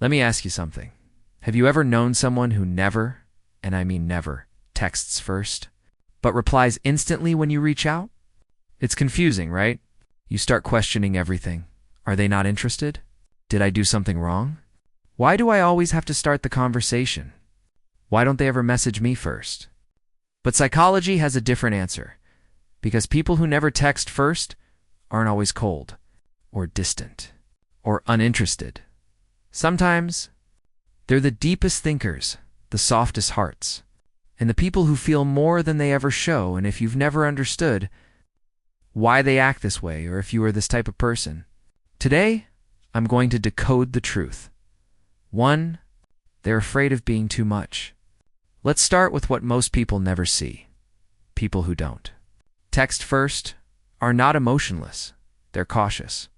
Let me ask you something. Have you ever known someone who never, and I mean never, texts first, but replies instantly when you reach out? It's confusing, right? You start questioning everything. Are they not interested? Did I do something wrong? Why do I always have to start the conversation? Why don't they ever message me first? But psychology has a different answer, because people who never text first aren't always cold, or distant, or uninterested. Sometimes, they're the deepest thinkers, the softest hearts, and the people who feel more than they ever show. And if you've never understood why they act this way, or if you are this type of person, today, I'm going to decode the truth. 1, they're afraid of being too much. Let's start with what most people never see. People who don't text first are not emotionless. They're cautious.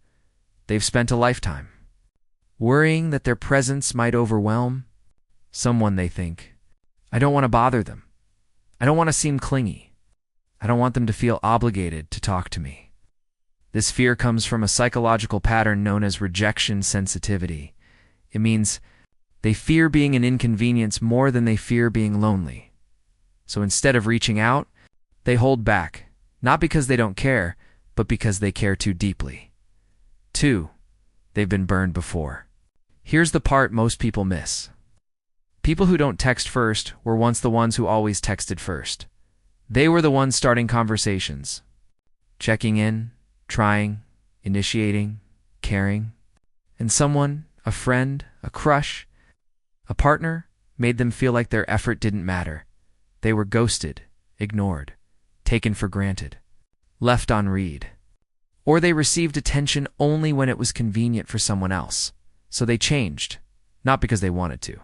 They've spent a lifetime worrying that their presence might overwhelm someone they think. I don't want to bother them. I don't want to seem clingy. I don't want them to feel obligated to talk to me. This fear comes from a psychological pattern known as rejection sensitivity. It means they fear being an inconvenience more than they fear being lonely. So instead of reaching out, they hold back, not because they don't care, but because they care too deeply. 2, they've been burned before. Here's the part most people miss. People who don't text first were once the ones who always texted first. They were the ones starting conversations, checking in, trying, initiating, caring. And someone, a friend, a crush, a partner, made them feel like their effort didn't matter. They were ghosted, ignored, taken for granted, left on read. Or they received attention only when it was convenient for someone else. So they changed, not because they wanted to,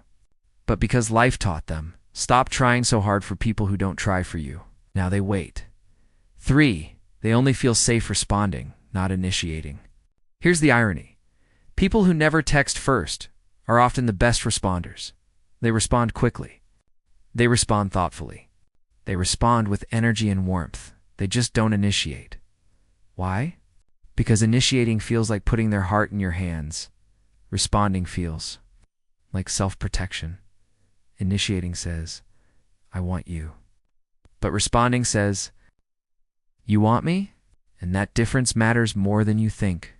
but because life taught them. Stop trying so hard for people who don't try for you. Now they wait. 3, they only feel safe responding, not initiating. Here's the irony. People who never text first are often the best responders. They respond quickly. They respond thoughtfully. They respond with energy and warmth. They just don't initiate. Why? Because initiating feels like putting their heart in your hands. Responding feels like self-protection. Initiating says, I want you. But responding says, you want me? And that difference matters more than you think.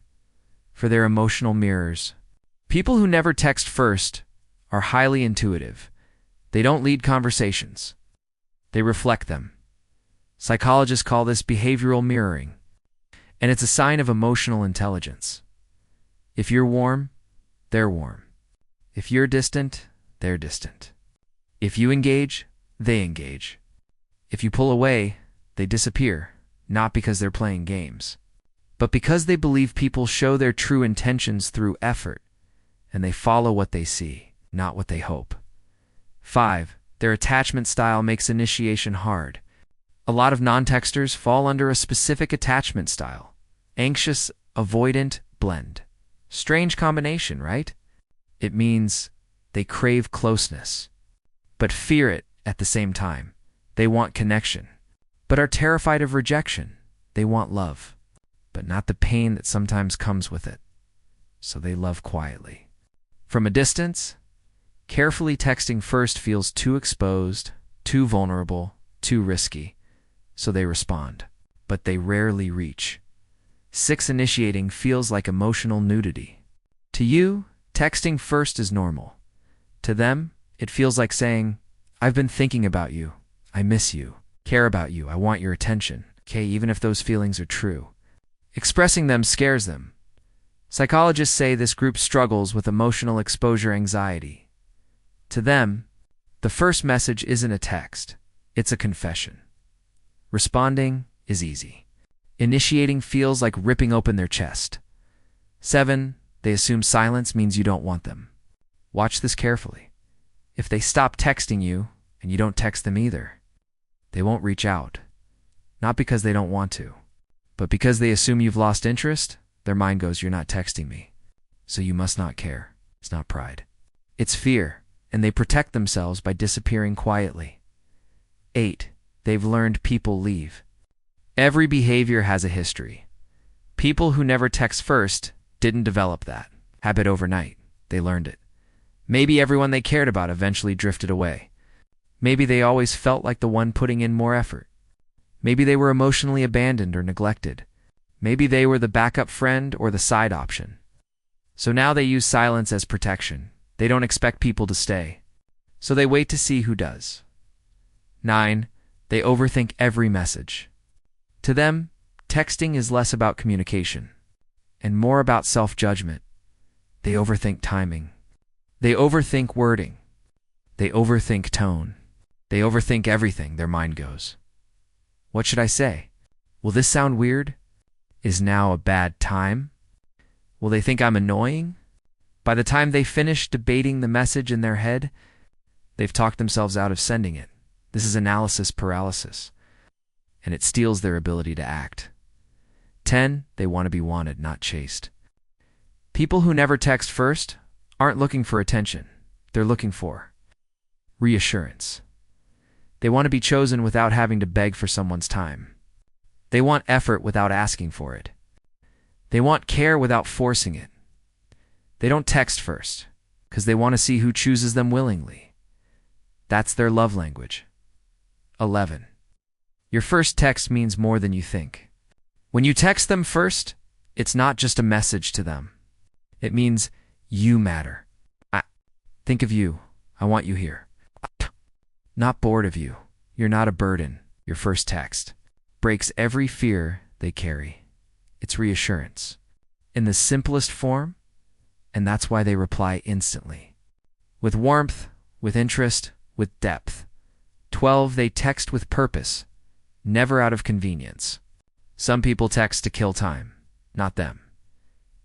For they're emotional mirrors. People who never text first are highly intuitive. They don't lead conversations. They reflect them. Psychologists call this behavioral mirroring, and it's a sign of emotional intelligence. If you're warm, they're warm. If you're distant, they're distant. If you engage, they engage. If you pull away, they disappear, not because they're playing games, but because they believe people show their true intentions through effort, and they follow what they see, not what they hope. 5, their attachment style makes initiation hard. A lot of non-texters fall under a specific attachment style. Anxious, avoidant, blend. Strange combination, right? It means they crave closeness, but fear it at the same time. They want connection, but are terrified of rejection. They want love, but not the pain that sometimes comes with it. So they love quietly. From a distance, carefully texting first feels too exposed, too vulnerable, too risky. So they respond, but they rarely reach. 6, initiating feels like emotional nudity. To you, texting first is normal. To them, it feels like saying, I've been thinking about you. I miss you. Care about you. I want your attention. Okay, even if those feelings are true. Expressing them scares them. Psychologists say this group struggles with emotional exposure anxiety. To them, the first message isn't a text. It's a confession. Responding is easy. Initiating feels like ripping open their chest. 7, they assume silence means you don't want them. Watch this carefully. If they stop texting you and you don't text them either, they won't reach out. Not because they don't want to, but because they assume you've lost interest. Their mind goes, you're not texting me, so you must not care. It's not pride. It's fear, and they protect themselves by disappearing quietly. 8, they've learned people leave. Every behavior has a history. People who never text first didn't develop that habit overnight. They learned it. Maybe everyone they cared about eventually drifted away. Maybe they always felt like the one putting in more effort. Maybe they were emotionally abandoned or neglected. Maybe they were the backup friend or the side option. So now they use silence as protection. They don't expect people to stay. So they wait to see who does. 9. They overthink every message. To them, texting is less about communication and more about self-judgment. They overthink timing. They overthink wording. They overthink tone. They overthink everything their mind goes. What should I say? Will this sound weird? Is now a bad time? Will they think I'm annoying? By the time they finish debating the message in their head, they've talked themselves out of sending it. This is analysis paralysis, and it steals their ability to act. 10. They want to be wanted, not chased. People who never text first aren't looking for attention. They're looking for reassurance. They want to be chosen without having to beg for someone's time. They want effort without asking for it. They want care without forcing it. They don't text first because they want to see who chooses them willingly. That's their love language. 11. Your first text means more than you think. When you text them first, it's not just a message to them. It means you matter. I think of you. I want you here. Not bored of you. You're not a burden. Your first text breaks every fear they carry. It's reassurance in the simplest form, and that's why they reply instantly. With warmth, with interest, with depth. 12. They text with purpose, never out of convenience. Some people text to kill time, not them.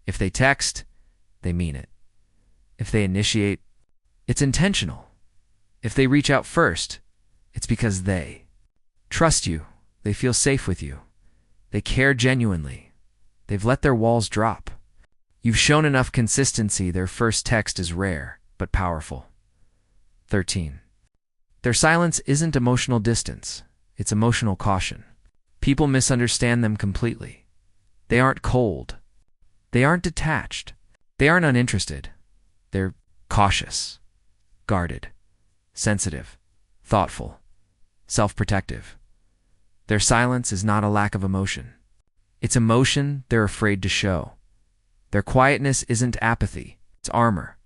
If they text, they mean it. If they initiate, it's intentional. If they reach out first, it's because they trust you. They feel safe with you. They care genuinely. They've let their walls drop. You've shown enough consistency. Their first text is rare, but powerful. 13. Their silence isn't emotional distance. It's emotional caution. People misunderstand them completely. They aren't cold. They aren't detached. They aren't uninterested. They're cautious, guarded, sensitive, thoughtful, self-protective. Their silence is not a lack of emotion. It's emotion they're afraid to show. Their quietness isn't apathy. It's armor.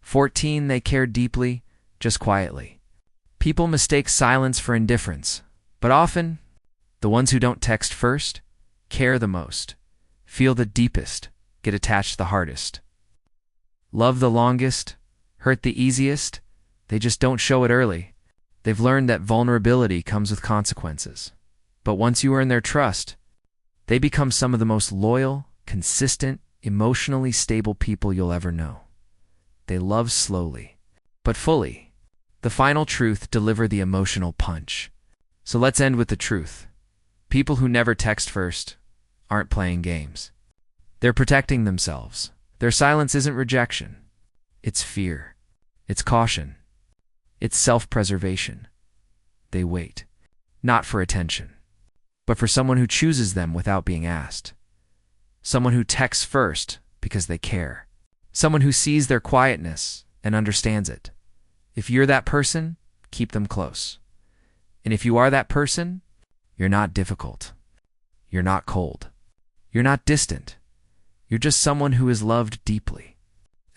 14. They care deeply, just quietly. People mistake silence for indifference, but often, the ones who don't text first care the most, feel the deepest, get attached the hardest. Love the longest, hurt the easiest. They just don't show it early. They've learned that vulnerability comes with consequences. But once you earn their trust, they become some of the most loyal, consistent, emotionally stable people you'll ever know. They love slowly, but fully. The final truth deliver the emotional punch. So let's end with the truth. People who never text first aren't playing games. They're protecting themselves. Their silence isn't rejection. It's fear. It's caution. It's self-preservation. They wait, not for attention, but for someone who chooses them without being asked. Someone who texts first because they care. Someone who sees their quietness and understands it. If you're that person, keep them close. And if you are that person, you're not difficult. You're not cold. You're not distant. You're just someone who is loved deeply.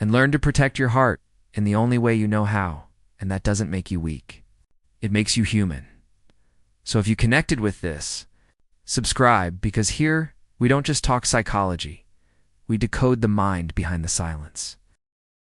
And learn to protect your heart in the only way you know how, and that doesn't make you weak. It makes you human. So if you connected with this, subscribe, because here we don't just talk psychology. We decode the mind behind the silence.